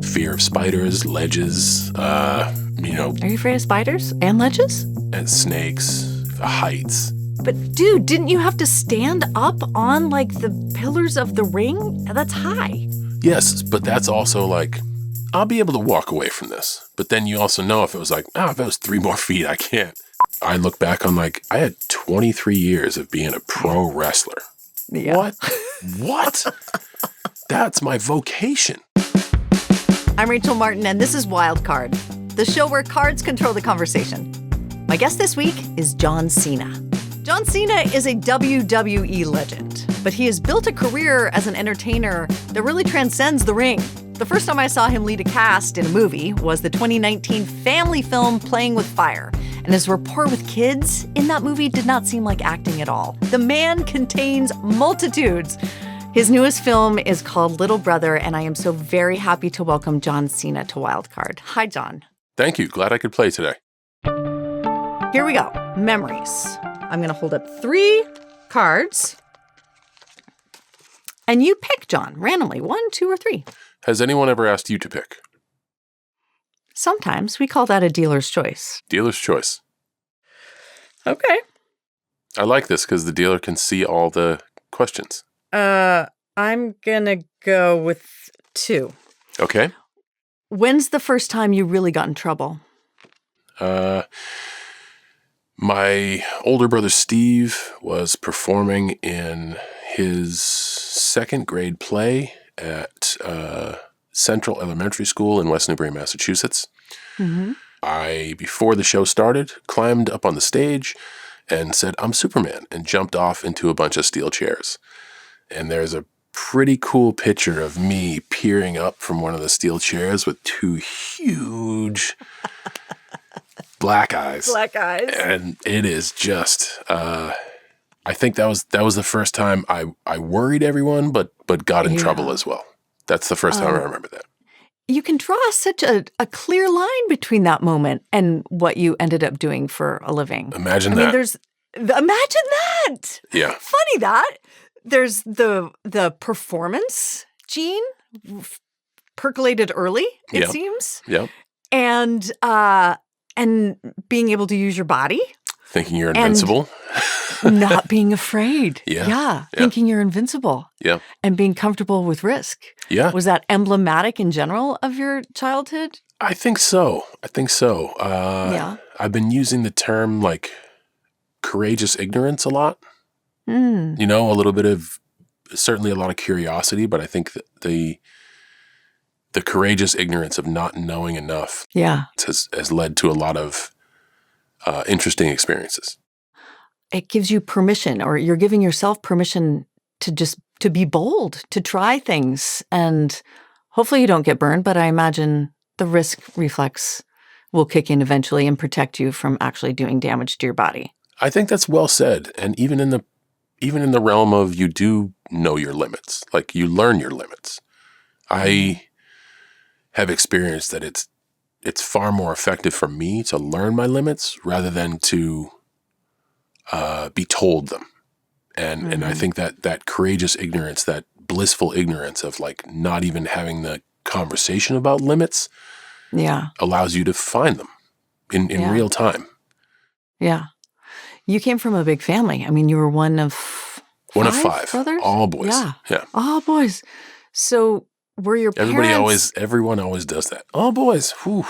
fear of spiders, ledges, Are you afraid of spiders and ledges? and snakes, heights. But dude, didn't you have to stand up on like the pillars of the ring? That's high. Yes, but that's also like, I'll be able to walk away from this. But then you also know if it was like, if it was 3 more feet, I can't. I look back on like, I had 23 years of being a pro wrestler. Yeah. What? What? That's my vocation. I'm Rachel Martin, and this is Wildcard, the show where cards control the conversation. My guest this week is John Cena. John Cena is a WWE legend, but he has built a career as an entertainer that really transcends the ring. The first time I saw him lead a cast in a movie was the 2019 family film Playing with Fire, and his rapport with kids in that movie did not seem like acting at all. The man contains multitudes. His newest film is called Little Brother, and I am so very happy to welcome John Cena to Wildcard. Hi, John. Thank you. Glad I could play today. Here we go. Memories. I'm going to hold up 3 cards. And you pick, John, randomly. 1, 2, or 3. Has anyone ever asked you to pick? Sometimes. We call that a dealer's choice. Dealer's choice. Okay. I like this because the dealer can see all the questions. I'm going to go with 2. Okay. When's the first time you really got in trouble? My older brother Steve was performing in his 2nd grade play at Central Elementary School in West Newbury, Massachusetts. Mm-hmm. I, before the show started, climbed up on the stage and said, "I'm Superman," and jumped off into a bunch of steel chairs. And there's a pretty cool picture of me peering up from one of the steel chairs with 2 huge black eyes. Black eyes. And it is just, I think that was the first time I worried everyone, but got in trouble as well. That's the first time I remember that. You can draw such a clear line between that moment and what you ended up doing for a living. Imagine I that. mean, imagine that. Yeah. Funny that. There's the performance gene percolated early, it seems. Yep. And being able to use your body. Thinking you're invincible. Not being afraid. Yeah. Thinking you're invincible. Yeah. And being comfortable with risk. Yeah. Was that emblematic in general of your childhood? I think so. Yeah. I've been using the term like courageous ignorance a lot. Mm. You know, a little bit of, certainly a lot of curiosity, but I think that the courageous ignorance of not knowing enough has led to a lot of interesting experiences. It gives you permission, or you're giving yourself permission to be bold, to try things. And hopefully you don't get burned, but I imagine the risk reflex will kick in eventually and protect you from actually doing damage to your body. I think that's well said. And even in the realm of, you do know your limits, like you learn your limits. I have experienced that it's far more effective for me to learn my limits rather than to be told them. And I think that courageous ignorance, that blissful ignorance of like not even having the conversation about limits allows you to find them in real time. Yeah. You came from a big family. I mean, you were one of 5 brothers? All boys. Yeah. All boys. So were your parents... Everyone always does that. All boys. Whew.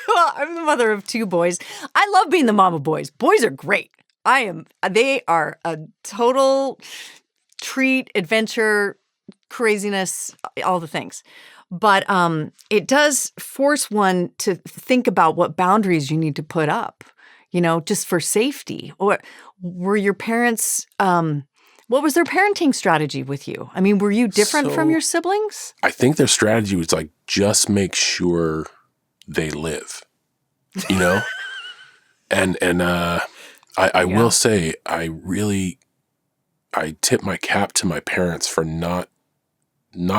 Well, I'm the mother of 2 boys. I love being the mom of boys. Boys are great. They are a total treat, adventure, craziness, all the things. But it does force one to think about what boundaries you need to put up, just for safety. Or were your parents, what was their parenting strategy with you? I mean, were you different from your siblings? I think their strategy was like, just make sure they live, and I will say, I tip my cap to my parents for not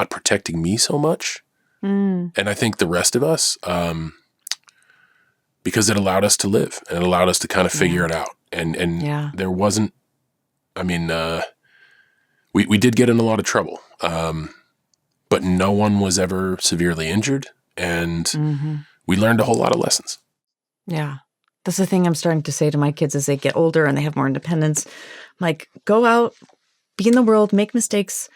protecting me so much. And I think the rest of us, because it allowed us to live and it allowed us to kind of figure it out. And there wasn't, we did get in a lot of trouble. but no one was ever severely injured. And we learned a whole lot of lessons. Yeah. That's the thing I'm starting to say to my kids as they get older and they have more independence. I'm like, go out, be in the world, make mistakes.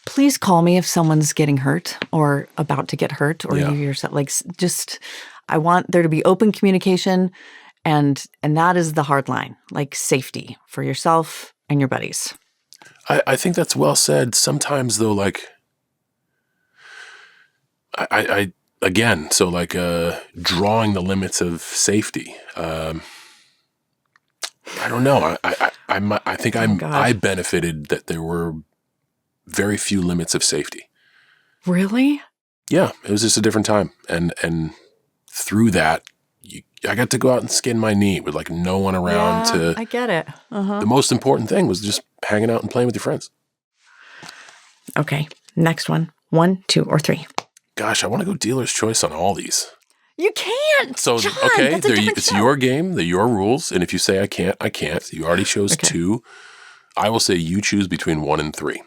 Please call me if someone's getting hurt or about to get hurt, or you yourself. Like, just, I want there to be open communication, and that is the hard line, like safety for yourself and your buddies. I think that's well said. Sometimes though, like, I again, so like drawing the limits of safety. I don't know. I think I benefited that there were very few limits of safety. Really? Yeah, it was just a different time, and through that, I got to go out and skin my knee with like no one around. I get it. The most important thing was just hanging out and playing with your friends. Okay, next one. 1, 2, or 3. Gosh, I want to go dealer's choice on all these. You can't. So, John, okay, it's show. Your game, they're your rules, and if you say I can't, I can't. You already chose 2. I will say you choose between 1 and 3.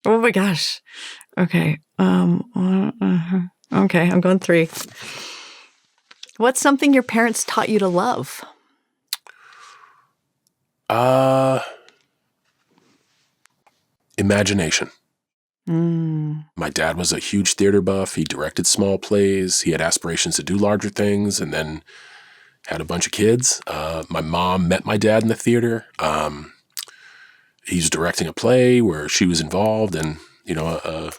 Oh my gosh. Okay. Okay, I'm going 3. What's something your parents taught you to love? Imagination. My dad was a huge theater buff. He directed small plays. He had aspirations to do larger things, and then had a bunch of kids. My mom met my dad in the theater. He's directing a play where she was involved, and a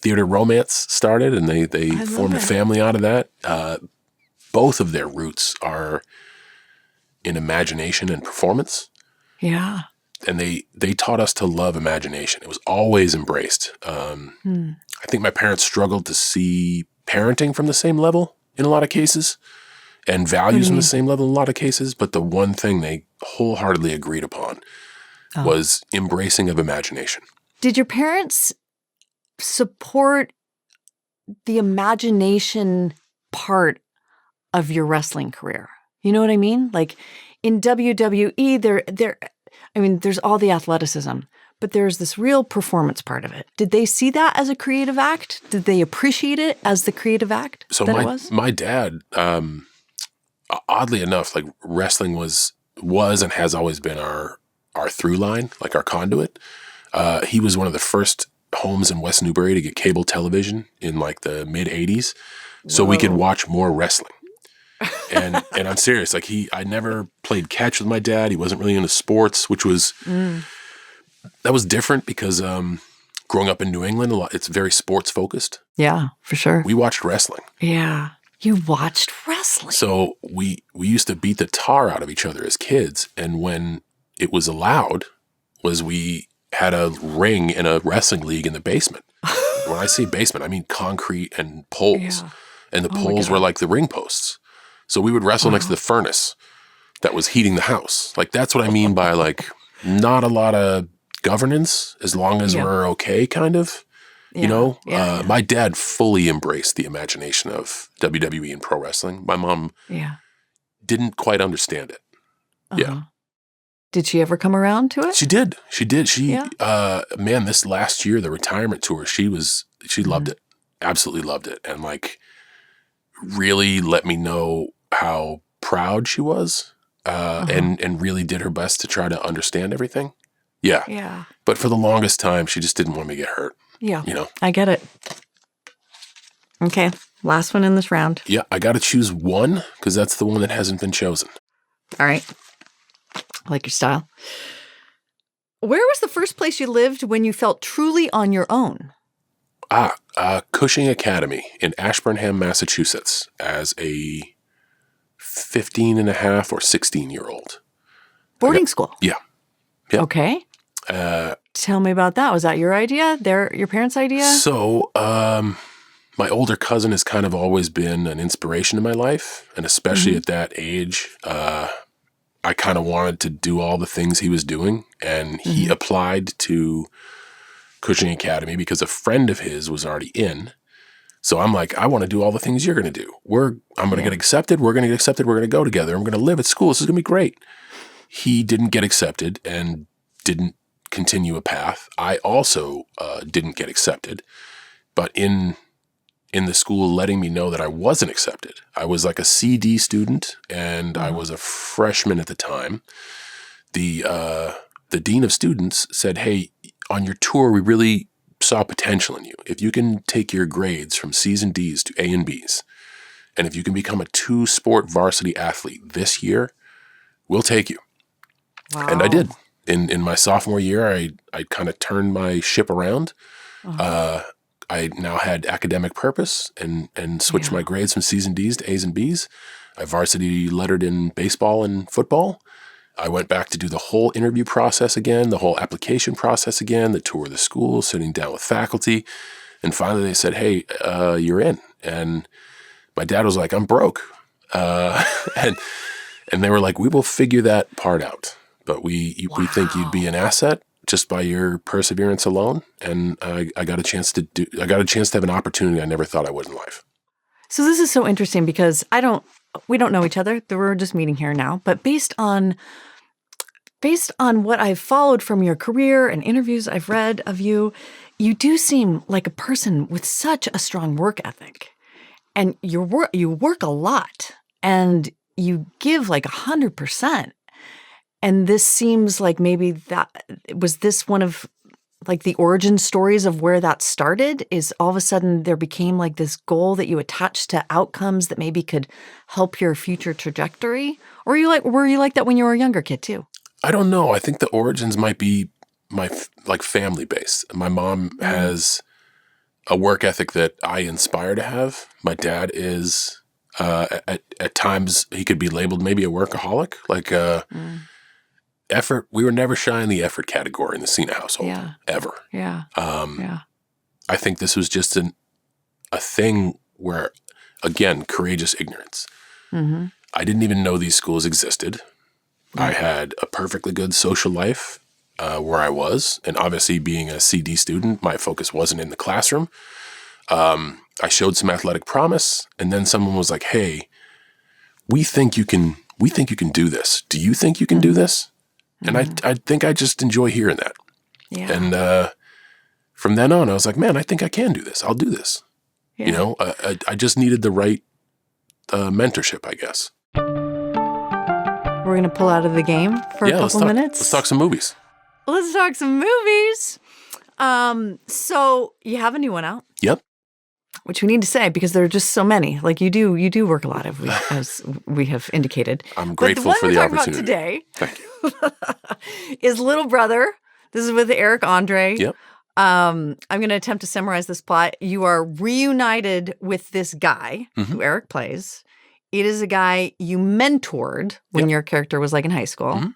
theater romance started, and they formed a family out of that. Both of their roots are in imagination and performance. Yeah. And they taught us to love imagination. It was always embraced. I think my parents struggled to see parenting from the same level in a lot of cases, and values from the same level in a lot of cases. But the one thing they wholeheartedly agreed upon was embracing of imagination. Did your parents support the imagination part of your wrestling career? You know what I mean? Like in WWE, there's all the athleticism, but there's this real performance part of it. Did they see that as a creative act? Did they appreciate it as the creative act that it was? My dad, oddly enough, like wrestling was and has always been our through line, like our conduit. He was one of the first homes in West Newbury to get cable television in like the mid 80s. So we could watch more wrestling. And I'm serious. Like I never played catch with my dad. He wasn't really into sports, which was, that was different because growing up in New England, it's very sports focused. Yeah, for sure. We watched wrestling. Yeah. You watched wrestling. So we used to beat the tar out of each other as kids. And when it was allowed we had a ring in a wrestling league in the basement. When I say basement, I mean concrete and poles. Yeah. And the poles were like the ring posts. So we would wrestle next to the furnace that was heating the house. Like, that's what I mean by like not a lot of governance as long as we're okay, kind of. Yeah. My dad fully embraced the imagination of WWE and pro wrestling. My mom didn't quite understand it. Yeah. Did she ever come around to it? She did. Man, this last year, the retirement tour, she loved it. Absolutely loved it. And like really let me know how proud she was and really did her best to try to understand everything. Yeah. Yeah. But for the longest time, she just didn't want me to get hurt. Yeah. I get it. Okay. Last one in this round. Yeah. I got to choose one because that's the one that hasn't been chosen. All right. I like your style. Where was the first place you lived when you felt truly on your own? Cushing Academy in Ashburnham, Massachusetts as a 15 and a half or 16-year-old. Boarding school? Yeah. Yep. Okay. Tell me about that. Was that your idea? Your parents' idea? So, my older cousin has kind of always been an inspiration in my life, and especially at that age, I kind of wanted to do all the things he was doing, and he applied to Cushing Academy because a friend of his was already in. So I'm like, I want to do all the things you're going to do. I'm going to get accepted. We're going to get accepted. We're going to go together. I'm going to live at school. This is going to be great. He didn't get accepted and didn't continue a path. I also didn't get accepted. but in the school letting me know that I wasn't accepted. I was like a CD student, and I was a freshman at the time. The dean of students said, "Hey, on your tour, we really saw potential in you. If you can take your grades from C's and D's to A and B's, and if you can become a 2-sport varsity athlete this year, we'll take you." Wow. And I did. In my sophomore year, I kind of turned my ship around. I now had academic purpose and switched my grades from C's and D's to A's and B's. I varsity lettered in baseball and football. I went back to do the whole interview process again, the whole application process again, the tour of the school, sitting down with faculty. And finally they said, "Hey, you're in." And my dad was like, "I'm broke." And they were like, "We will figure that part out. But we think you'd be an asset just by your perseverance alone." And I got a chance to have an opportunity I never thought I would in life. So this is so interesting because we don't know each other. We're just meeting here now. But based on what I've followed from your career and interviews I've read of you, you do seem like a person with such a strong work ethic. And you work a lot and you give like 100%. And this seems like maybe was this one of like the origin stories of where that started, is all of a sudden there became like this goal that you attached to outcomes that maybe could help your future trajectory? Or were you like that when you were a younger kid too? I don't know. I think the origins might be my family based. My mom has a work ethic that I inspire to have. My dad is at times he could be labeled maybe a workaholic, like effort. We were never shy in the effort category in the Cena household, ever. Yeah. I think this was just a thing where, again, courageous ignorance. Mm-hmm. I didn't even know these schools existed. Right. I had a perfectly good social life where I was, and obviously being a CD student, my focus wasn't in the classroom. I showed some athletic promise, and then someone was like, "Hey, we think you can do this. Do you think you can do this?" And I think I just enjoy hearing that. Yeah. And from then on, I was like, "Man, I think I can do this. I'll do this." Yeah. You know, I just needed the right mentorship, I guess. We're going to pull out of the game for a couple minutes. Let's talk some movies. Let's talk some movies. So you have a new one out. Yep. Which we need to say because there are just so many. Like you do work a lot, as we have indicated. I'm grateful for the opportunity. About today, thank you, is Little Brother. This is with Eric Andre. Yep. I'm going to attempt to summarize this plot. You are reunited with this guy who Eric plays. It is a guy you mentored when your character was like in high school. Mm-hmm.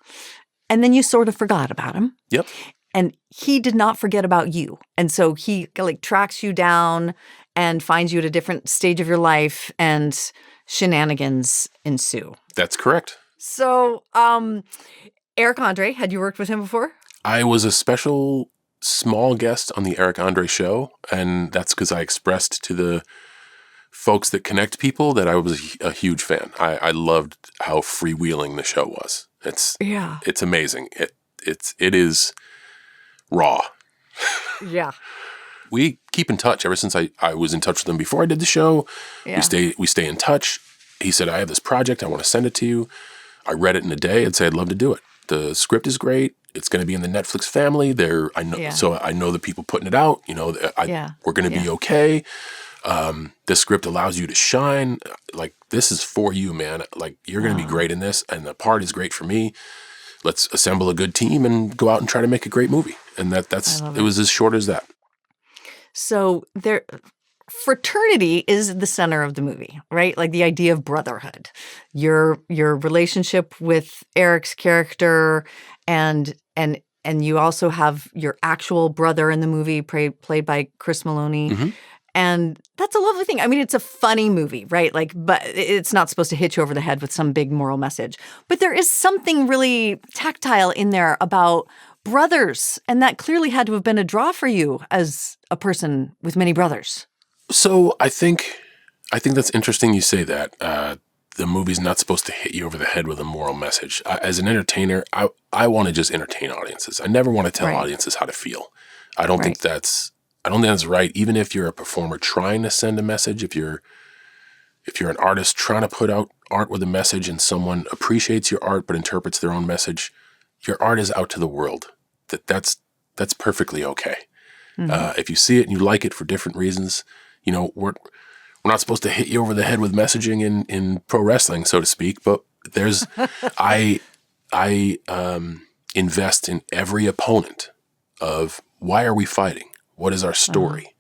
And then you sort of forgot about him. Yep. And he did not forget about you. And so he like tracks you down and finds you at a different stage of your life, and shenanigans ensue. That's correct. So, Eric Andre, had you worked with him before? I was a special small guest on the Eric Andre show, and that's because I expressed to the folks that connect people that I was a huge fan. I loved how freewheeling the show was. It's amazing. It is raw. Yeah. We keep in touch ever since I was in touch with him before I did the show. Yeah. We stay in touch. He said, "I have this project. I want to send it to you." I read it in a day and said, "I'd love to do it. The script is great. It's going to be in the Netflix family. So I know the people putting it out. You know, we're going to be okay. This script allows you to shine. Like, this is for you, man. Like, you're going to be great in this, and the part is great for me. Let's assemble a good team and go out and try to make a great movie." And it was as short as that. So fraternity is the center of the movie, right? Like the idea of brotherhood, your relationship with Eric's character, and you also have your actual brother in the movie played by Chris Maloney. Mm-hmm. And that's a lovely thing. I mean, it's a funny movie, right? Like, but it's not supposed to hit you over the head with some big moral message. But there is something really tactile in there about brothers, and that clearly had to have been a draw for you as a person with many brothers. So I think that's interesting you say that. The movie's not supposed to hit you over the head with a moral message. As an entertainer, I want to just entertain audiences. I never want to tell audiences how to feel. I don't think that's I don't think that's right. Even if you're a performer trying to send a message, if you're an artist trying to put out art with a message and someone appreciates your art but interprets their own message, your art is out to the world. That's perfectly okay. If you see it and you like it for different reasons, we're not supposed to hit you over the head with messaging in pro wrestling, so to speak. But there's, I invest in every opponent of why are we fighting? What is our story?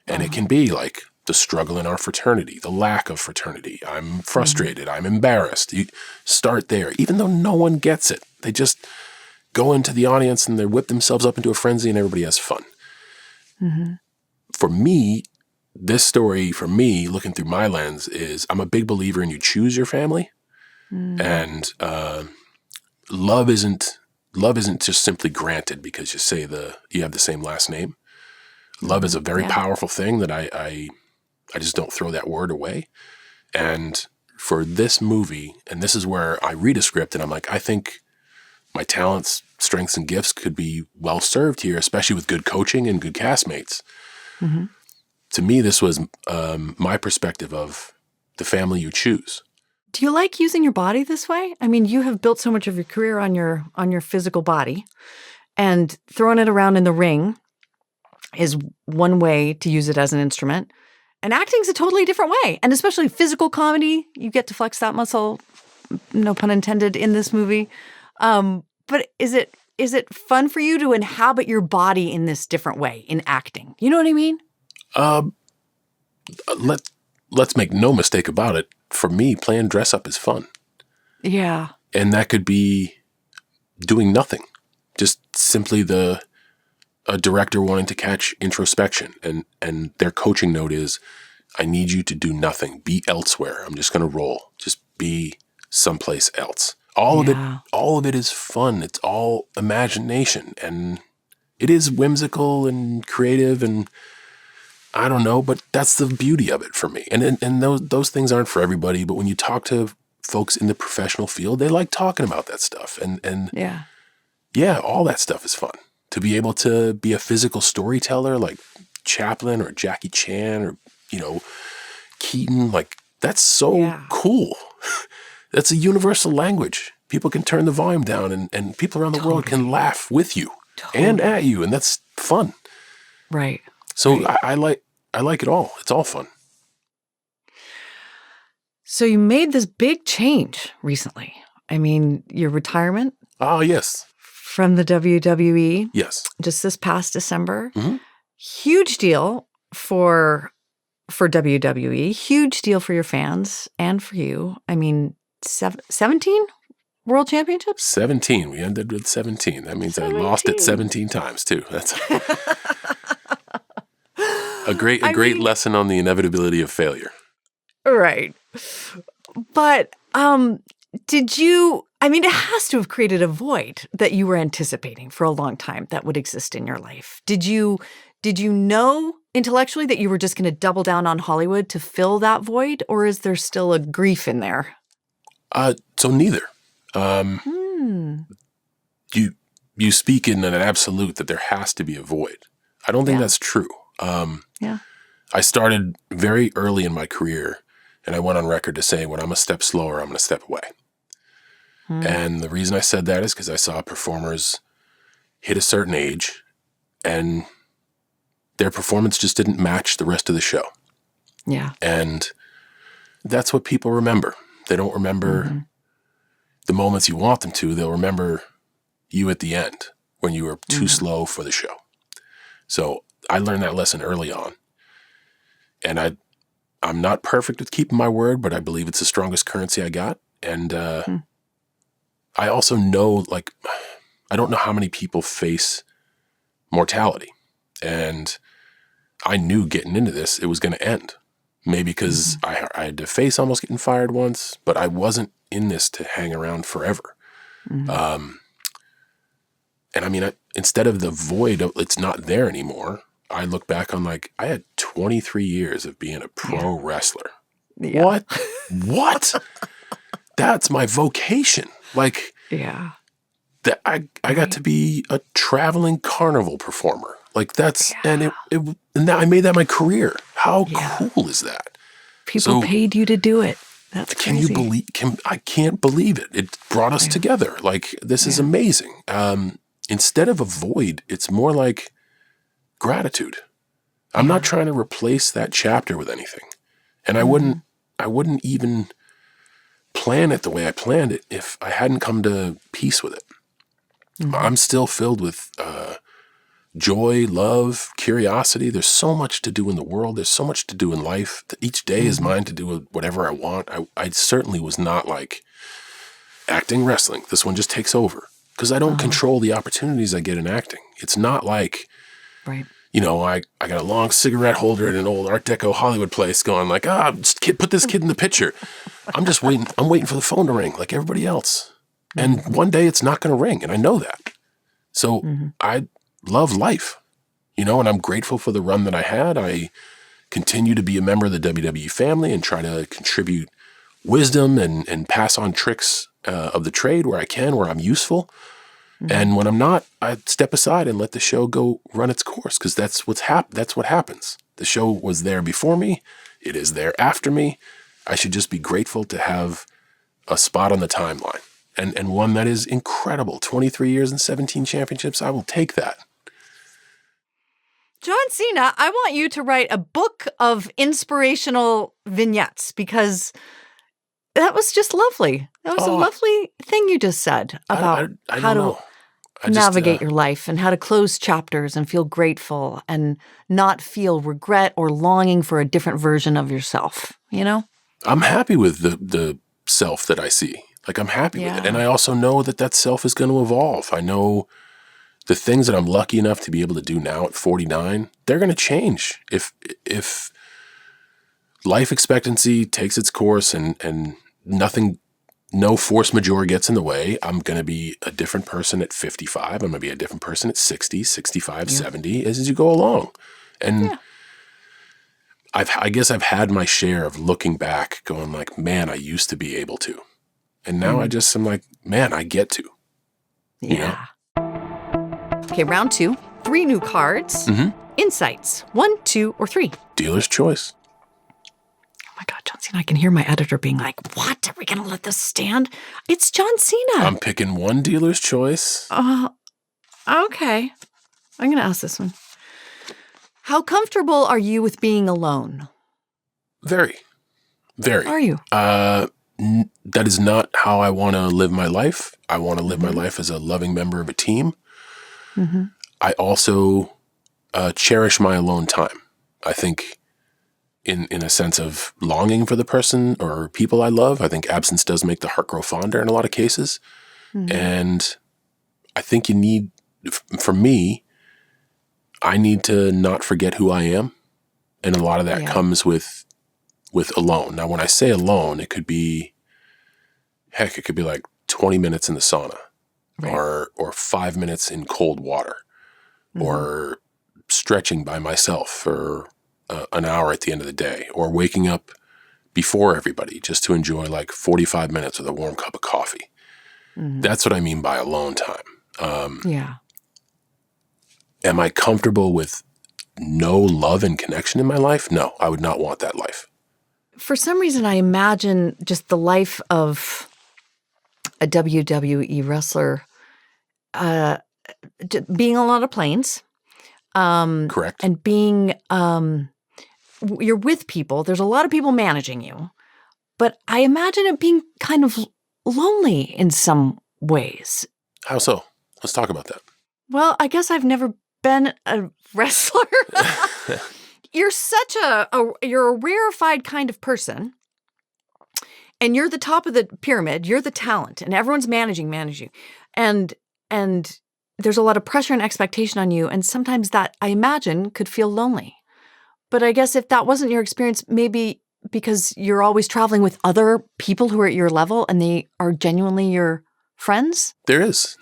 And it can be like the struggle in our fraternity, the lack of fraternity. I'm frustrated. I'm embarrassed. You start there, even though no one gets it. They just go into the audience and they whip themselves up into a frenzy and everybody has fun. For me, this story, for me, looking through my lens, is I'm a big believer in you choose your family. And love isn't just simply granted because you have the same last name. Love is a very powerful thing that I just don't throw that word away. And for this movie, and this is where I read a script and I'm like, I think my talents, strengths, and gifts could be well served here, especially with good coaching and good castmates. To me, this was my perspective of the family you choose. Do you like using your body this way? I mean, you have built so much of your career on your physical body, and throwing it around in the ring is one way to use it as an instrument. And acting's a totally different way. And especially physical comedy, you get to flex that muscle, no pun intended, in this movie. But is it fun for you to inhabit your body in this different way in acting? You know what I mean? Let's make no mistake about it. For me, playing dress up is fun. Yeah. And that could be doing nothing. Just simply a director wanting to catch introspection. And their coaching note is, I need you to do nothing. Be elsewhere. I'm just going to roll. Just be someplace else. All of it is fun. It's all imagination. And it is whimsical and creative and I don't know, but that's the beauty of it for me. And those things aren't for everybody, but when you talk to folks in the professional field, they like talking about that stuff. And all that stuff is fun. To be able to be a physical storyteller like Chaplin or Jackie Chan or, Keaton, like that's so cool. That's a universal language. People can turn the volume down and people around the world can laugh with you and at you. And that's fun. Right. So I like it all. It's all fun. So you made this big change recently. I mean, your retirement. Oh, yes. From the WWE. Yes. Just this past December. Huge deal for WWE. Huge deal for your fans and for you. I mean, 17 world championships? 17. We ended with 17. That means 17. I lost it 17 times too. That's a great lesson on the inevitability of failure. Right. But it has to have created a void that you were anticipating for a long time that would exist in your life. Did you know intellectually that you were just going to double down on Hollywood to fill that void, or is there still a grief in there? So neither. You speak in an absolute that there has to be a void. I don't think that's true. I started very early in my career, and I went on record to say, when I'm a step slower, I'm going to step away. And the reason I said that is because I saw performers hit a certain age, and their performance just didn't match the rest of the show. Yeah. And that's what people remember. They don't remember the moments you want them to. They'll remember you at the end when you were too slow for the show. So I learned that lesson early on. And I'm not perfect with keeping my word, but I believe it's the strongest currency I got. And I also know, I don't know how many people face mortality. And I knew getting into this, it was going to end. Maybe because I had to face almost getting fired once, but I wasn't in this to hang around forever. And I mean, instead of the void, it's not there anymore. I look back on I had 23 years of being a pro wrestler. Yeah. What? That's my vocation. That I got to be a traveling carnival performer. Like that's, and and I made that my career. How Yeah. cool is that? People paid you to do it. That's Can crazy. you believe, I can't believe it. It brought us together. Like, this is amazing. Instead of a void, it's more like gratitude. I'm not trying to replace that chapter with anything. And I wouldn't even plan it the way I planned it if I hadn't come to peace with it. I'm still filled with joy, love, curiosity. There's so much to do in the world. There's so much to do in life. Each day is mine to do whatever I want. I certainly was not like acting, wrestling. This one just takes over because I don't control the opportunities I get in acting. It's not like, you know, I got a long cigarette holder in an old Art Deco Hollywood place going like, put this kid in the picture. I'm just waiting. I'm waiting for the phone to ring like everybody else. And one day it's not going to ring. And I know that. So I love life, you know, and I'm grateful for the run that I had. I continue to be a member of the WWE family and try to contribute wisdom and pass on tricks of the trade where I can, where I'm useful. And when I'm not, I step aside and let the show go run its course because that's what happens. The show was there before me. It is there after me. I should just be grateful to have a spot on the timeline and one that is incredible. 23 years and 17 championships. I will take that. John Cena, I want you to write a book of inspirational vignettes because that was just lovely. That was a lovely thing you just said about how to navigate your life and how to close chapters and feel grateful and not feel regret or longing for a different version of yourself, you know? I'm happy with the self that I see. Like, I'm happy with it. And I also know that self is going to evolve. I know the things that I'm lucky enough to be able to do now at 49, they're going to change. If life expectancy takes its course and no force majeure gets in the way, I'm going to be a different person at 55. I'm going to be a different person at 60, 65, 70 as you go along. And I guess I've had my share of looking back going like, man, I used to be able to. And now I'm like, man, I get to. You know? Okay, round 2. 3 new cards. Insights. 1, 2, or 3. Dealer's choice. Oh my God, John Cena, I can hear my editor being like, what? Are we going to let this stand? It's John Cena. I'm picking one dealer's choice. Okay. I'm going to ask this one. How comfortable are you with being alone? Very. Very. Are you? That is not how I want to live my life. I want to live my life as a loving member of a team. I also cherish my alone time. I think in a sense of longing for the person or people I love, I think absence does make the heart grow fonder in a lot of cases. And I think for me, I need to not forget who I am. And a lot of that comes with alone. Now, when I say alone, it could be like 20 minutes in the sauna or 5 minutes in cold water or stretching by myself for an hour at the end of the day or waking up before everybody just to enjoy like 45 minutes with a warm cup of coffee. That's what I mean by alone time. Am I comfortable with no love and connection in my life? No, I would not want that life. For some reason, I imagine just the life of a WWE wrestler being on a lot of planes. Correct. And being, you're with people. There's a lot of people managing you. But I imagine it being kind of lonely in some ways. How so? Let's talk about that. Well, I guess I've never been a wrestler. You're such you're a rarefied kind of person. And you're the top of the pyramid. You're the talent. And everyone's managing. And there's a lot of pressure and expectation on you. And sometimes that, I imagine, could feel lonely. But I guess if that wasn't your experience, maybe because you're always traveling with other people who are at your level and they are genuinely your friends? There's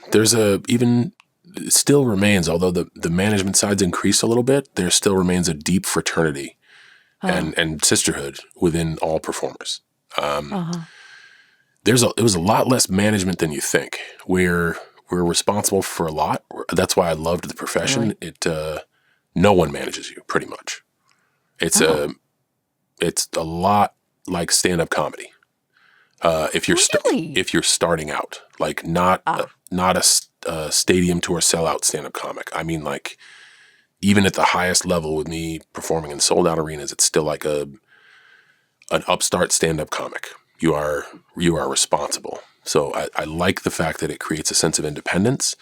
it still remains, although the management side's increased a little bit, there still remains a deep fraternity and sisterhood within all performers. It was a lot less management than you think. We're responsible for a lot. That's why I loved the profession. Really? no one manages you, pretty much. It's it's a lot like stand-up comedy. If you're starting out, like not a stadium tour sellout stand-up comic. I mean, like even at the highest level with me performing in sold out arenas, it's still like an upstart stand-up comic. You are responsible. So I like the fact that it creates a sense of independence.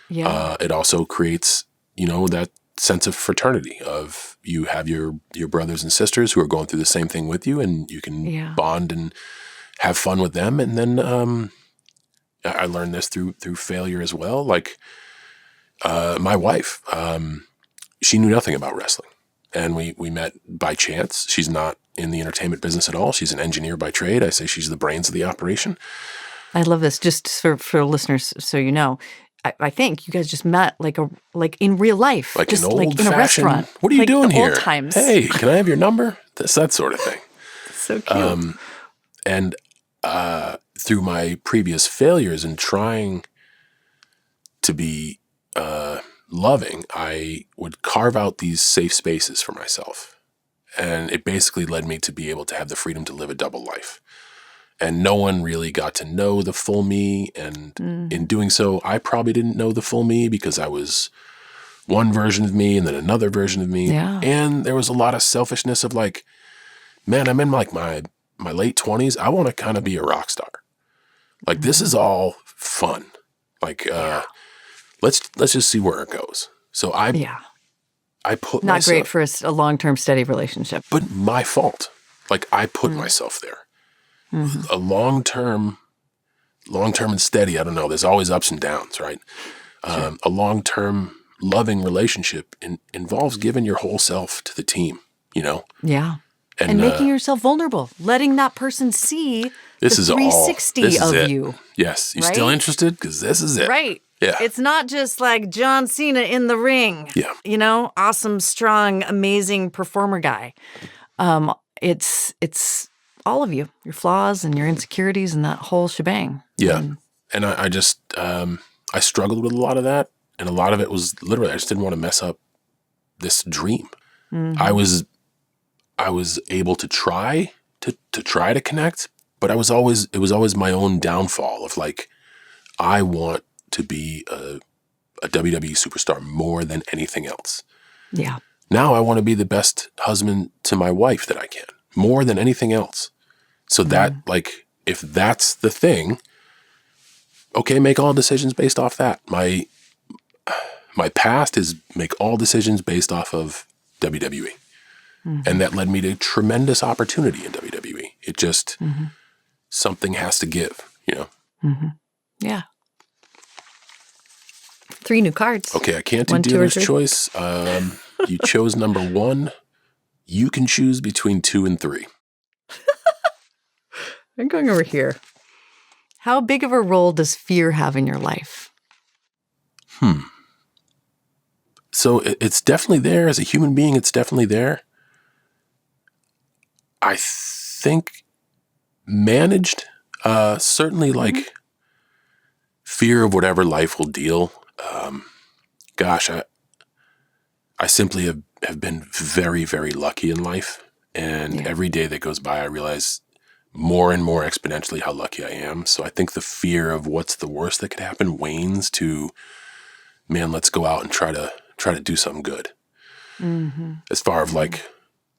Yeah. It also creates, that sense of fraternity of you have your brothers and sisters who are going through the same thing with you, and you can bond and have fun with them. And then I learned this through failure as well. Like my wife, she knew nothing about wrestling, and we met by chance. She's not in the entertainment business at all. She's an engineer by trade. I say she's the brains of the operation. I love this. Just for listeners, so you know, I think you guys just met like in real life, like just an old like in a restaurant. What are you doing here? Old times. Hey, can I have your number? That sort of thing. So cute. And through my previous failures and trying to be loving, I would carve out these safe spaces for myself. And it basically led me to be able to have the freedom to live a double life. And no one really got to know the full me. And in doing so, I probably didn't know the full me because I was one version of me and then another version of me. Yeah. And there was a lot of selfishness of like, man, I'm in like my late 20s. I want to kind of be a rock star. Like this is all fun. Like let's just see where it goes. So I put not myself, great for a long-term steady relationship. but my fault. Like I put myself there. A long-term and steady, I don't know, there's always ups and downs, right? Sure. A long-term loving relationship involves giving your whole self to the team, Yeah. And making yourself vulnerable, letting that person see this the is 360 this is of it. you. Yes. You Right? still interested? Because this is it. Right. Yeah. It's not just like John Cena in the ring. Yeah. Awesome, strong, amazing performer guy. It's all of you, your flaws and your insecurities and that whole shebang. Yeah. And I just, I struggled with a lot of that. And a lot of it was literally, I just didn't want to mess up this dream. Mm-hmm. I was able to try to connect, but it was always my own downfall of like, I want to be a WWE superstar more than anything else. Yeah. Now I want to be the best husband to my wife that I can, more than anything else. So that, like, if that's the thing, okay, make all decisions based off that. My past is make all decisions based off of WWE. And that led me to tremendous opportunity in WWE. It just, something has to give, Yeah. 3 new cards. Okay, I can't do 1, 2, or dealer's 3. choice. You chose number 1. You can choose between 2 and 3. I'm going over here. How big of a role does fear have in your life? So it's definitely there. As a human being, it's definitely there. I think managed, certainly like fear of whatever life will deal. I simply have been very, very lucky in life. And every day that goes by, I realize more and more exponentially how lucky I am. So I think the fear of what's the worst that could happen wanes to, man, let's go out and try to do something good. As far as like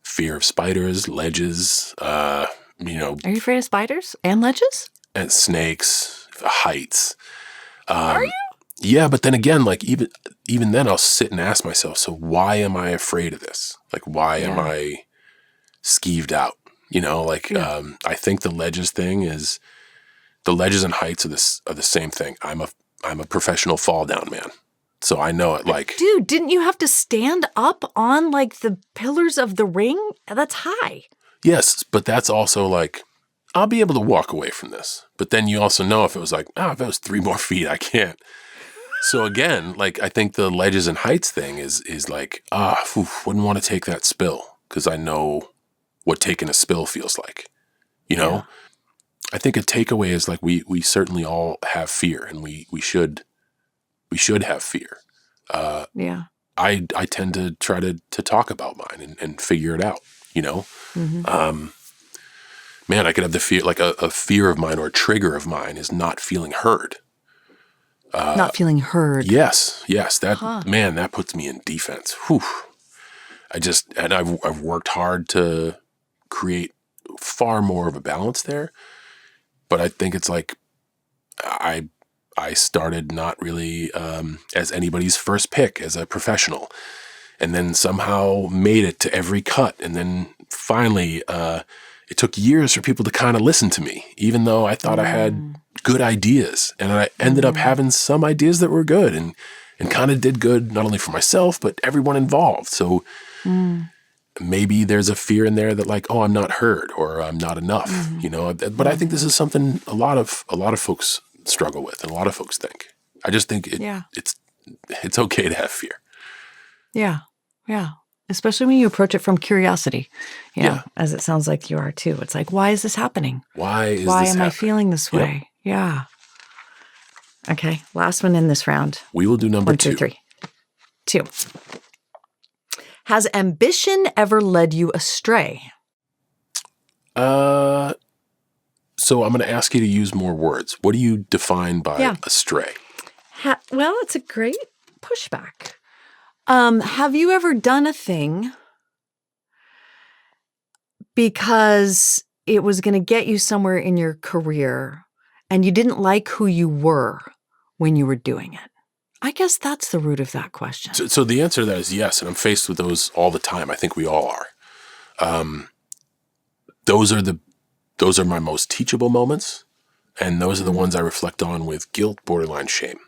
fear of spiders, ledges, Are you afraid of spiders and ledges? and snakes, heights. Are you? Yeah, but then again, like even then I'll sit and ask myself, so why am I afraid of this? Like, why am I skeeved out? I think the ledges thing is, the ledges and heights are the same thing. I'm a professional fall down man. So I know it like. Dude, didn't you have to stand up on like the pillars of the ring? That's high. Yes, but that's also like, I'll be able to walk away from this. But then you also know if it was like, if it was 3 more feet, I can't. So again, like I think the ledges and heights thing is like, wouldn't want to take that spill because I know what taking a spill feels like. I think a takeaway is like we certainly all have fear, and we should have fear. I tend to try to talk about mine and figure it out, you know? Mm-hmm. Man, I could have the fear, like a fear of mine or a trigger of mine is not feeling heard. Not feeling heard. Yes. Huh. That puts me in defense. Whew. And I've worked hard to create far more of a balance there. But I think it's like I started not really as anybody's first pick as a professional, and then somehow made it to every cut. And then finally, it took years for people to kind of listen to me, even though I thought I had good ideas. And I ended up having some ideas that were good and kind of did good, not only for myself, but everyone involved. So maybe there's a fear in there that like, oh, I'm not heard or I'm not enough, you know, but I think this is something a lot of folks struggle with and a lot of folks think. I just think it's okay to have fear. Yeah. Yeah. Especially when you approach it from curiosity, you know, as it sounds like you are too. It's like, why is this happening? Why am I feeling this way? Yeah. Okay. Last one in this round. We will do number 2. 1, 2, 3. 2. Has ambition ever led you astray? So I'm going to ask you to use more words. What do you define by astray? Well, it's a great pushback. Have you ever done a thing because it was going to get you somewhere in your career and you didn't like who you were when you were doing it? I guess that's the root of that question. So the answer to that is yes, and I'm faced with those all the time. I think we all are. Those are my most teachable moments, and those are the ones I reflect on with guilt, borderline shame.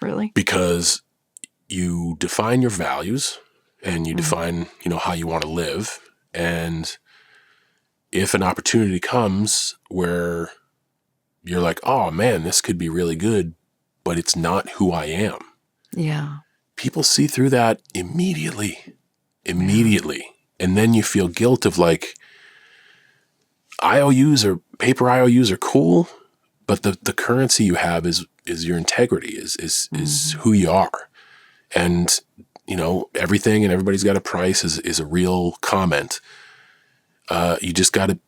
Really? Because you define your values and you define, you know, how you want to live. And if an opportunity comes where you're like, oh man, this could be really good, but it's not who I am. Yeah. People see through that immediately. And then you feel guilt of like, IOUs or paper IOUs are cool, but the currency you have is your integrity, is who you are. And, you know, everything and everybody's got a price is a real comment. You just got to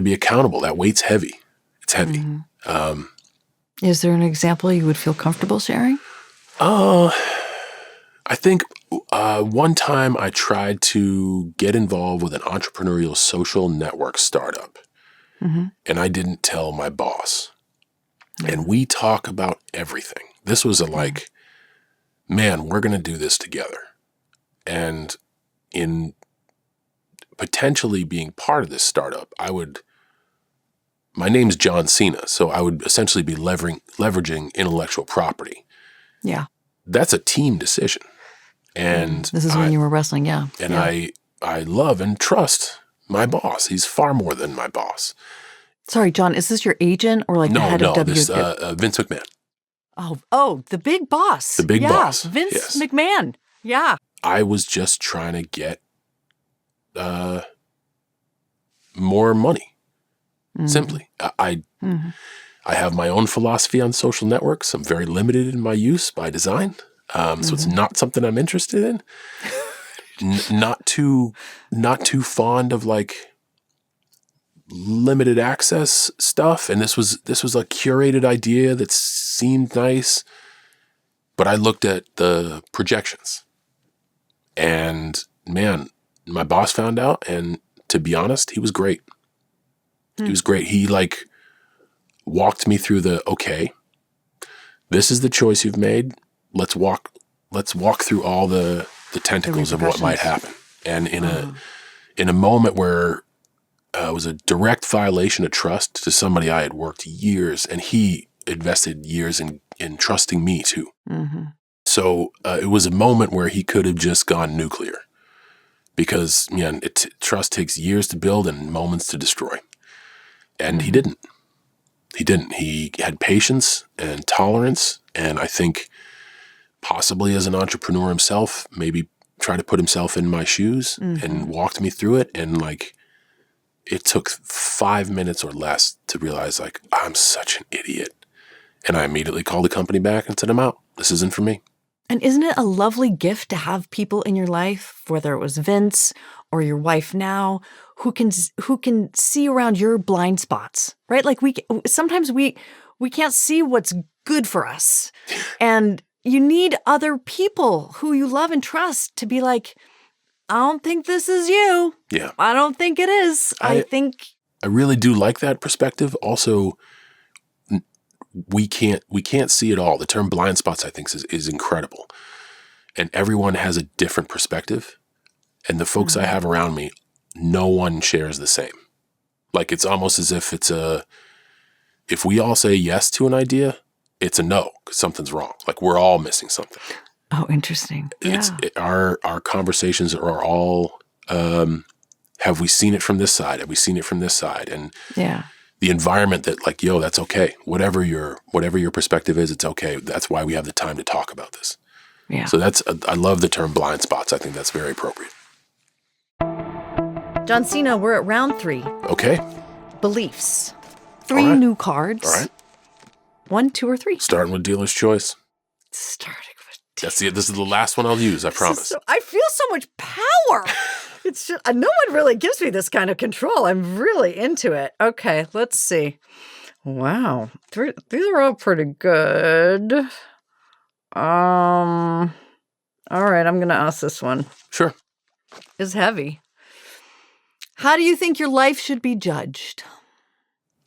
be accountable. That weight's heavy. It's heavy. Is there an example you would feel comfortable sharing? I think one time I tried to get involved with an entrepreneurial social network startup, and I didn't tell my boss. And we talk about everything. This was like, man, we're going to do this together. And in potentially being part of this startup, my name's John Cena, so I would essentially be leveraging intellectual property. Yeah. That's a team decision. And this is when you were wrestling, yeah. And I love and trust my boss. He's far more than my boss. Sorry, John, is this your agent or like the head of W? This Vince McMahon. Oh, the big boss. The big boss. Vince McMahon. Yeah. I was just trying to get more money. Simply. I have my own philosophy on social networks. I'm very limited in my use by design. So it's not something I'm interested in. Not too fond of like limited access stuff. And this was a curated idea that seemed nice, but I looked at the projections and man, my boss found out. And to be honest, he was great. He was great. He like walked me through okay, this is the choice you've made. Let's walk through all the tentacles of what might happen. And in a moment where it was a direct violation of trust to somebody I had worked years, and he invested years in trusting me too. So it was a moment where he could have just gone nuclear because trust takes years to build and moments to destroy. And he didn't. He had patience and tolerance, and I think possibly as an entrepreneur himself, maybe try to put himself in my shoes and walked me through it. And like, it took 5 minutes or less to realize like, I'm such an idiot. And I immediately called the company back and said, I'm out. This isn't for me. And isn't it a lovely gift to have people in your life, whether it was Vince or your wife now, who can see around your blind spots, right? Like sometimes we can't see what's good for us. And you need other people who you love and trust to be like, I don't think this is you. Yeah. I don't think it is. I think I really do like that perspective. Also, we can't see it all. The term blind spots, I think, is incredible. And everyone has a different perspective. And the folks I have around me, no one shares the same. Like, it's almost as if if we all say yes to an idea, it's a no, because something's wrong. Like, we're all missing something. Oh, interesting. Yeah. Our conversations are all, have we seen it from this side? Have we seen it from this side? And the environment that, like, yo, that's okay. Whatever your perspective is, it's okay. That's why we have the time to talk about this. Yeah. So I love the term blind spots. I think that's very appropriate. John Cena, we're at round 3. Okay. Beliefs. 3 new cards. All right. 1, 2, or 3. Starting with dealer's choice. Starting with This is the last one I'll use, I promise. I feel so much power. It's just, no one really gives me this kind of control. I'm really into it. Okay, let's see. Wow. These are all pretty good. All right, I'm going to ask this one. Sure. It's heavy. How do you think your life should be judged?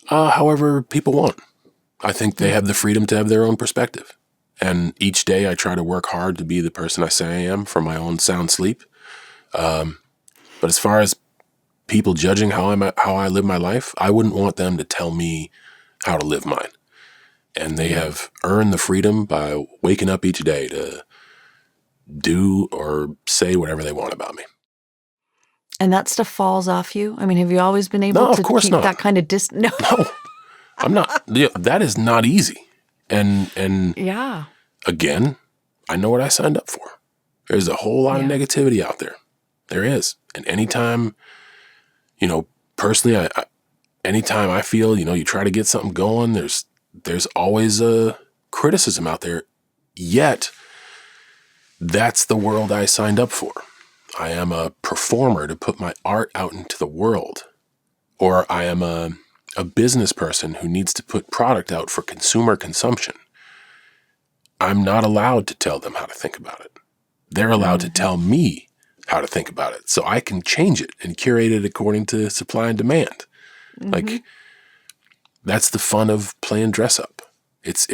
However people want. I think they have the freedom to have their own perspective. And each day I try to work hard to be the person I say I am for my own sound sleep. But as far as people judging how I live my life, I wouldn't want them to tell me how to live mine. And they have earned the freedom by waking up each day to do or say whatever they want about me. And that stuff falls off you? I mean, have you always been able to keep that kind of distance? No, I'm not. That is not easy. And again, I know what I signed up for. There's a whole lot of negativity out there. There is. And anytime, personally, anytime I feel, you try to get something going, there's always a criticism out there. Yet, that's the world I signed up for. I am a performer to put my art out into the world. Or I am a business person who needs to put product out for consumer consumption. I'm not allowed to tell them how to think about it. They're allowed to tell me how to think about it so I can change it and curate it according to supply and demand. Like, that's the fun of playing dress up. It's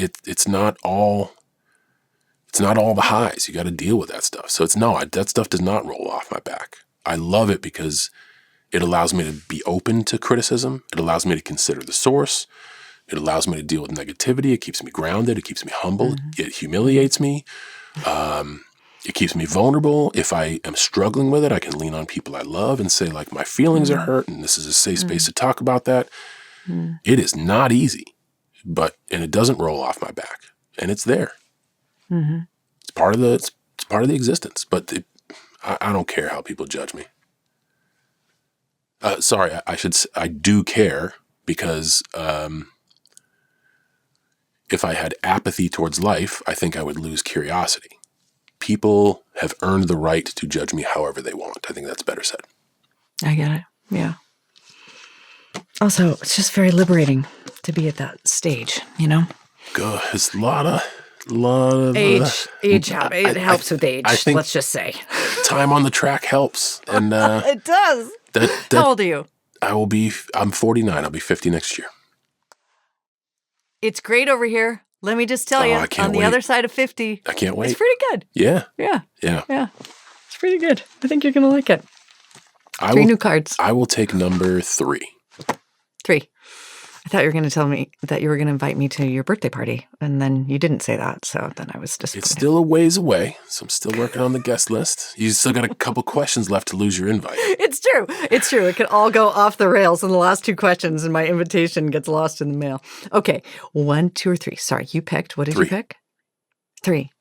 not all the highs. You got to deal with that stuff. So that stuff does not roll off my back. I love it because it allows me to be open to criticism. It allows me to consider the source. It allows me to deal with negativity. It keeps me grounded. It keeps me humble. It humiliates me. It keeps me vulnerable. If I am struggling with it, I can lean on people I love and say, like, my feelings are hurt and this is a safe space to talk about that. It is not easy, and it doesn't roll off my back, and it's there. It's part of the existence, but I don't care how people judge me. I do care because if I had apathy towards life, I think I would lose curiosity. People have earned the right to judge me however they want. I think that's better said. I get it. Yeah. Also, it's just very liberating to be at that stage, Good. It's a lot of age. It helps with age. I think let's just say time on the track helps, and it does. How old are you? I'm 49. I'll be 50 next year. It's great over here. Let me just tell you, on the other side of 50. I can't wait. It's pretty good. Yeah. Yeah. It's pretty good. I think you're going to like it. 3 new cards. I will take number 3. 3. I thought you were going to tell me that you were going to invite me to your birthday party, and then you didn't say that, so then I was disappointed. It's still a ways away, so I'm still working on the guest list. You still got a couple questions left to lose your invite. It's true. It could all go off the rails in the last 2 questions, and my invitation gets lost in the mail. Okay, 1, 2, or 3. Sorry, you picked. What did 3. you pick? 3.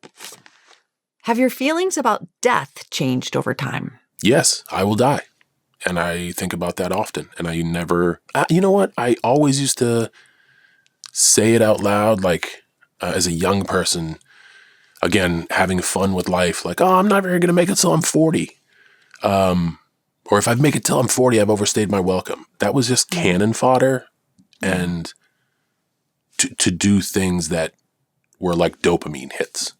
Have your feelings about death changed over time? Yes, I will die. And I think about that often. And I never, you know what? I always used to say it out loud, like as a young person, again, having fun with life. Like, oh, I'm never going to make it till I'm 40. Or if I make it till I'm 40, I've overstayed my welcome. That was just cannon fodder. And to do things that were like dopamine hits.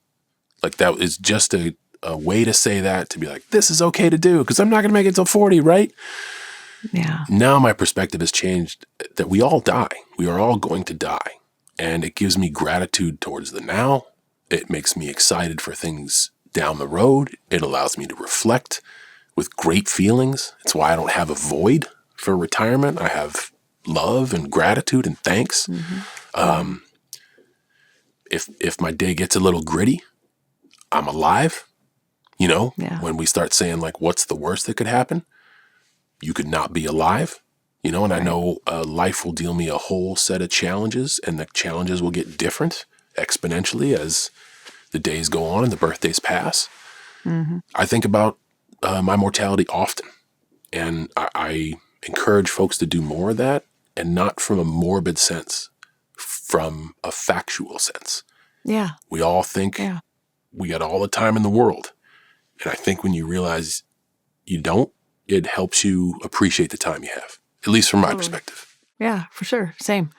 Like that is just a way to say that, to be like, this is okay to do because I'm not going to make it till 40, right? Yeah. Now my perspective has changed that we all die. We are all going to die. And it gives me gratitude towards the now. It makes me excited for things down the road. It allows me to reflect with great feelings. It's why I don't have a void for retirement. I have love and gratitude and thanks. If my day gets a little gritty, I'm alive. You know, when we start saying like, what's the worst that could happen? You could not be alive, you know, and I know life will deal me a whole set of challenges, and the challenges will get different exponentially as the days go on and the birthdays pass. I think about my mortality often, and I encourage folks to do more of that, and not from a morbid sense, from a factual sense. Yeah. We all think we got all the time in the world. And I think when you realize you don't, it helps you appreciate the time you have, at least from my perspective. Yeah, for sure. Same.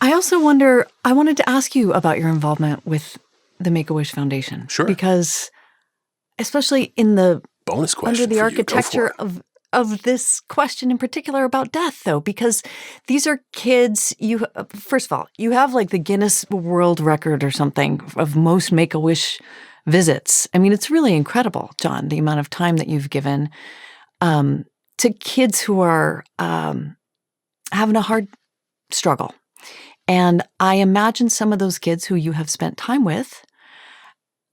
I also wonder, I wanted to ask you about your involvement with the Make-A-Wish Foundation. Sure. Because especially in the bonus question under the for architecture of this question in particular about death, though, because these are kids. You first of all, you have like the Guinness World Record or something of most Make-A-Wish visits. I mean, it's really incredible, John, the amount of time that you've given to kids who are having a hard struggle. And I imagine some of those kids who you have spent time with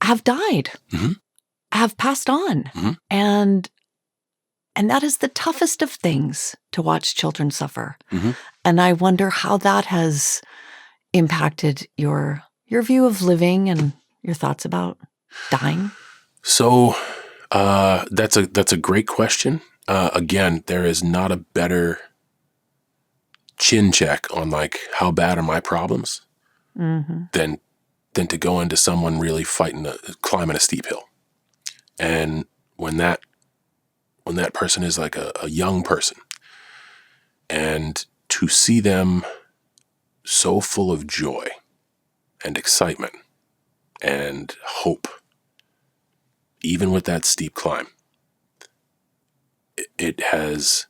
have died, have passed on, and that is the toughest of things, to watch children suffer. And I wonder how that has impacted your view of living and your thoughts about dying. So that's a great question. Again, there is not a better chin check on like how bad are my problems than to go into someone really climbing a steep hill. And when that person is like a young person, and to see them so full of joy and excitement and hope, even with that steep climb, it has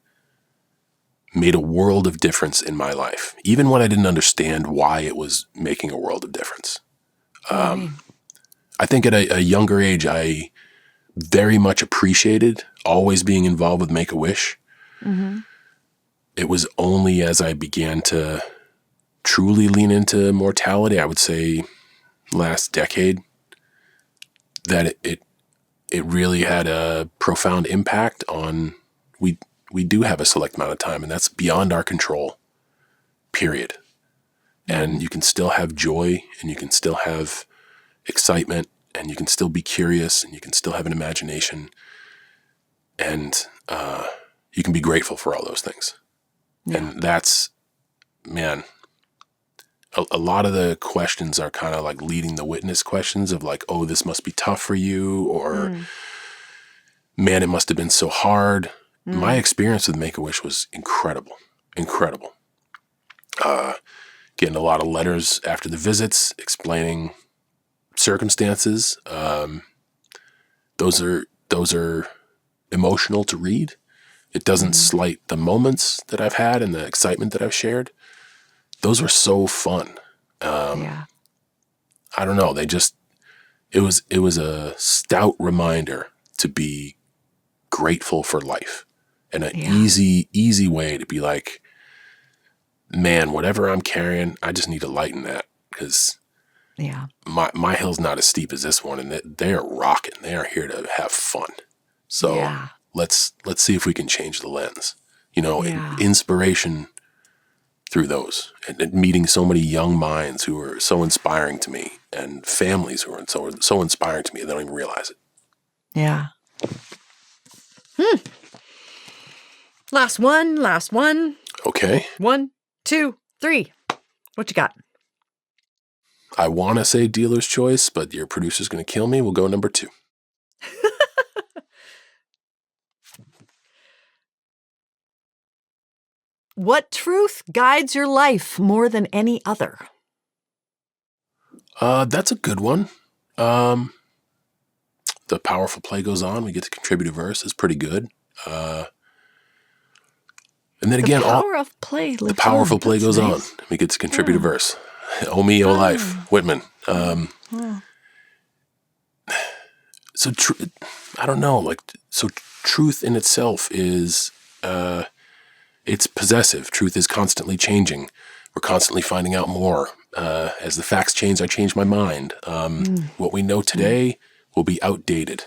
made a world of difference in my life, even when I didn't understand why it was making a world of difference. I think at a younger age, I very much appreciated always being involved with Make-A-Wish. It was only as I began to truly lean into mortality, I would say last decade, that it really had a profound impact on, we do have a select amount of time, and that's beyond our control, period. And you can still have joy, and you can still have excitement, and you can still be curious, and you can still have an imagination, and you can be grateful for all those things. And that's, man, a lot of the questions are kind of like leading the witness questions of like, oh, this must be tough for you, or man, it must have been so hard. My experience with Make-A-Wish was incredible. Getting a lot of letters after the visits explaining circumstances. Those are emotional to read. It doesn't slight the moments that I've had and the excitement that I've shared. Those were so fun. I don't know. It was a stout reminder to be grateful for life, and an easy way to be like, man, whatever I'm carrying, I just need to lighten that, because my hill's not as steep as this one, and they are rocking. They are here to have fun. So let's see if we can change the lens. You know, inspiration through those, and meeting so many young minds who are so inspiring to me, and families who are so inspiring to me, they don't even realize it. Yeah. Last one. Okay. 1, 2, 3. What you got? I want to say dealer's choice, but your producer's going to kill me. We'll go number 2. What truth guides your life more than any other? That's a good one. The powerful play goes on. We get to contribute a verse. Is pretty good. And then again, the powerful play goes nice. on. We get to contribute a verse. Oh me, oh life, Whitman. So I don't know. So truth in itself is it's possessive. Truth is constantly changing. We're constantly finding out more. As the facts change, I change my mind. What we know today will be outdated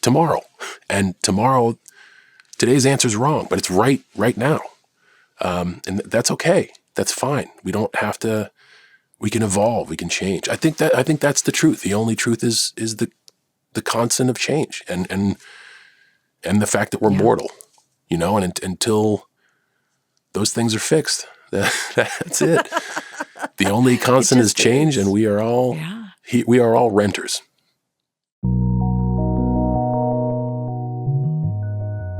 tomorrow. And today's answer is wrong, but it's right now. And that's okay. That's fine. We don't have to. We can evolve. We can change. I think that's the truth. The only truth is the constant of change and the fact that we're mortal. And until those things are fixed, that's it. The only constant is change, and we are all renters.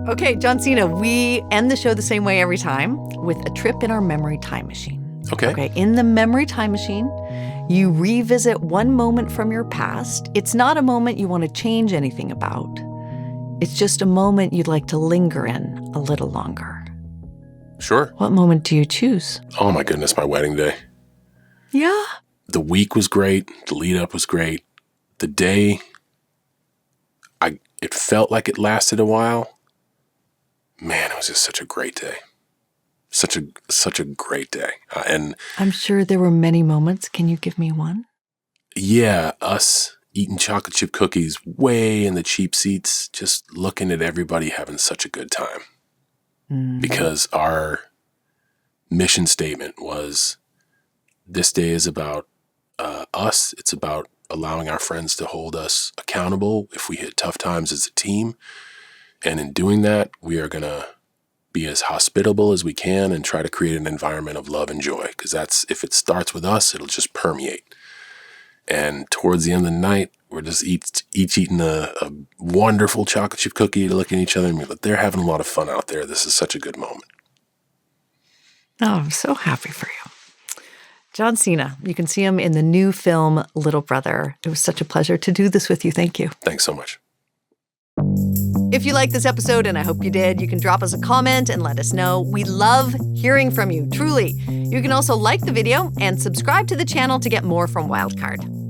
Okay, John Cena, we end the show the same way every time, with a trip in our memory time machine. Okay. In the memory time machine, you revisit one moment from your past. It's not a moment you want to change anything about. It's just a moment you'd like to linger in a little longer. Sure. What moment do you choose? Oh my goodness, my wedding day. Yeah. The week was great. The lead up was great. The day, it felt like it lasted a while. Man, it was just such a great day. Such a great day. And I'm sure there were many moments. Can you give me one? Yeah, us eating chocolate chip cookies way in the cheap seats, just looking at everybody having such a good time. Because our mission statement was, this day is about us. It's about allowing our friends to hold us accountable if we hit tough times as a team. And in doing that, we are going to be as hospitable as we can and try to create an environment of love and joy. Because if it starts with us, it'll just permeate. And towards the end of the night, we're just each eating a wonderful chocolate chip cookie, looking at each other and be like, they're having a lot of fun out there. This is such a good moment. Oh, I'm so happy for you. John Cena, you can see him in the new film, Little Brother. It was such a pleasure to do this with you. Thank you. Thanks so much. If you liked this episode, and I hope you did, you can drop us a comment and let us know. We love hearing from you, truly. You can also like the video and subscribe to the channel to get more from Wildcard.